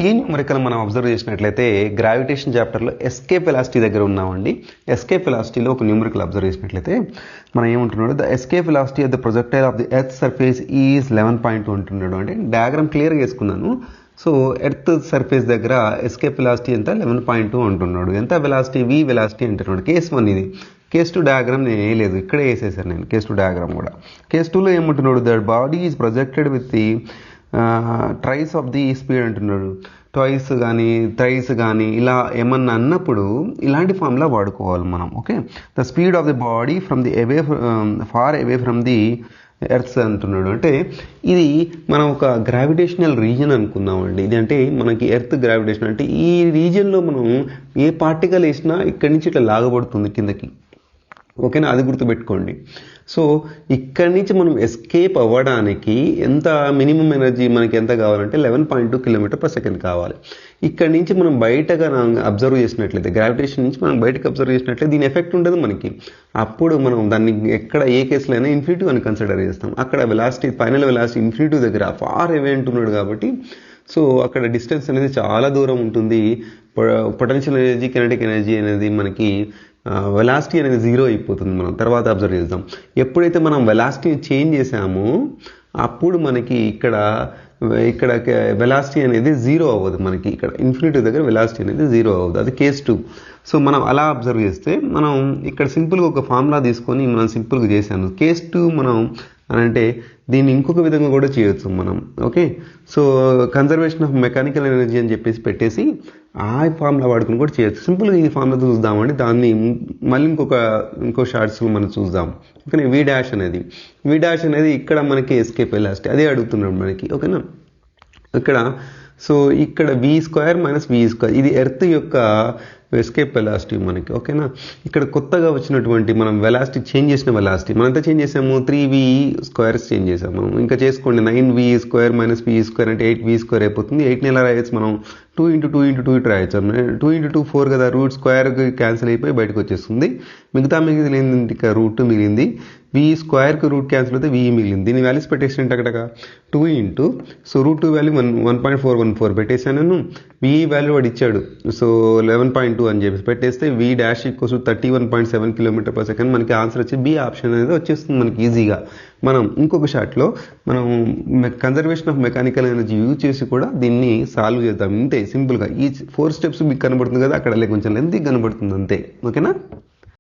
ఈ న్యూమరికల్ మనం అబ్జర్వ్ చేసినట్లయితే గ్రావిటేషన్ చాప్టర్లో ఎస్కేప్ వెలాసిటీ దగ్గర ఉన్నామండి. ఎస్కేప్ వెలాసిటీలో ఒక న్యూమరికల్ అబ్జర్వ్ చేసినట్లయితే మనం ఏమంటున్నాడు, the escape velocity of the projectile of the earth surface is 11.2 అంటున్నాడు. అంటే డయాగ్రామ్ క్లియర్గా వేసుకున్నాను. సో ఎర్త్ సర్ఫేస్ దగ్గర ఎస్కేప్ వెలాసిటీ ఎంత 11.2 అంటున్నాడు. ఎంత వెలాసిటీ? v వెలాసిటీ అంటున్నాడు. కేస్ 1 ఇది. కేస్ 2 డయాగ్రామ్ నేను వేయలేదు, ఇక్కడే వేసేసాను నేను కేస్ 2 డయాగ్రామ్ కూడా. కేస్ 2లో ఏమంటున్నాడు, the body is projected with the thrice of the speed అంటున్నాడు. ట్వైస్ కానీ థ్రైస్ కానీ ఇలా ఏమన్నా అన్నప్పుడు ఇలాంటి ఫార్ములా వాడుకోవాలి మనం. Okay, the speed of the body from the away far away from the earth అంటున్నాడు. అంటే ఇది మనం ఒక గ్రావిటేషనల్ రీజన్ అనుకుందామండి. ఇది అంటే మనకి ఎర్త్ గ్రావిటేషన్ అంటే ఈ రీజియన్లో మనం ఏ పార్టికల్ వేసినా ఇక్కడి నుంచి ఇట్లా లాగబడుతుంది కిందకి. ఓకేనా, అది గుర్తుపెట్టుకోండి. సో ఇక్కడి నుంచి మనం ఎస్కేప్ అవ్వడానికి ఎంత మినిమం ఎనర్జీ మనకి ఎంత కావాలంటే 11.2 km/s కావాలి. ఇక్కడి నుంచి మనం బయటగా అబ్జర్వ్ చేసినట్లయితే, గ్రావిటేషన్ నుంచి మనం బయటకు అబ్జర్వ్ చేసినట్లయితే దీని ఎఫెక్ట్ ఉండదు మనకి. అప్పుడు మనం దాన్ని ఎక్కడ ఏ కేసులో అయినా ఇన్ఫినిటీ అని కన్సిడర్ చేస్తాం. అక్కడ వెలాసిటీ, ఫైనల్ వెలాసిటీ ఇన్ఫినిటీ దగ్గర ఫార్ అవే అంటున్నాడు కాబట్టి సో అక్కడ డిస్టెన్స్ అనేది చాలా దూరం ఉంటుంది. పొటెన్షియల్ ఎనర్జీ, కెనెటిక్ ఎనర్జీ అనేది మనకి వెలాసిటీ అనేది 0 అయిపోతుంది. మనం తర్వాత అబ్జర్వ్ చేద్దాం. ఎప్పుడైతే మనం వెలాసిటీని చేంజ్ చేసామో అప్పుడు మనకి ఇక్కడ వెలాసిటీ అనేది 0 అవ్వదు. మనకి ఇక్కడ ఇన్ఫినిటీ దగ్గర వెలాసిటీ అనేది 0 అవ్వదు. అది కేస్ 2. సో మనం అలా అబ్జర్వ్ చేస్తే మనం ఇక్కడ సింపుల్గా ఒక ఫార్ములా తీసుకొని మనం సింపుల్గా చేశాను. కేస్ 2 మనం అంటే దీన్ని ఇంకొక విధంగా కూడా చేయొచ్చు మనం. Okay, so conservation of mechanical energy అని చెప్పేసి పెట్టేసి ఆ ఫార్ములా వాడుకుని కూడా చేయొచ్చు. సింపుల్గా ఈ ఫార్ములా చూద్దామండి. దాన్ని మళ్ళీ ఇంకో షార్ట్స్లో మనం చూద్దాం. ఓకే, వి డాష్ అనేది ఇక్కడ మనకి ఎస్కేప్ వెలాసిటీ అదే అడుగుతున్నాడు మనకి. ఓకేనా, ఇక్కడ v² - v², ఇది ఎర్త్ యొక్క ఎస్కేప్ వెలాసిటీ మనకి. ఓకేనా, ఇక్కడ కొత్తగా వచ్చినటువంటి మనం వెలాసిటీ చేంజ్ చేసిన వెలాసిటీ మనం ఎంత చేంజ్ చేసాము, 3v² చేంజ్ చేసాము మనం. ఇంకా చేసుకోండి, 9v² - v² అంటే 8v² అయిపోతుంది. 8ని ఎలా రాయొచ్చు మనం, 2 × 2 × 2 ఇటు రాయొచ్చు. 2 × 2 4 కదా, √² క్యాన్సిల్ అయిపోయి బయటకు వచ్చేస్తుంది. మిగిలింది ఇక √2 మిగిలింది. v²కి రూట్ క్యాన్సిల్ అయితే v మిగిలింది. దీని వాల్యూస్ పెట్టేసాను అక్కడ 2 × సో √2 వాల్యూ 1.414 పెట్టేశాను నేను. v వాల్యూ వాడు ఇచ్చాడు, సో 11.2 అని చెప్పేసి పెట్టేస్తే v డాష్ = 31.7 km/s మనకి ఆన్సర్ వచ్చి బి ఆప్షన్ అనేది వచ్చేస్తుంది మనకి ఈజీగా. మనం ఇంకొక షాట్లో మనం conservation of mechanical energy use చేసి కూడా దీన్ని సాల్వ్ చేద్దాం. ఇంతే సింపుల్గా. ఈ 4 స్టెప్స్ మీకు కనబడుతుంది కదా, అక్కడ కొంచెం లెంత్ కనబడుతుంది అంతే. ఓకేనా.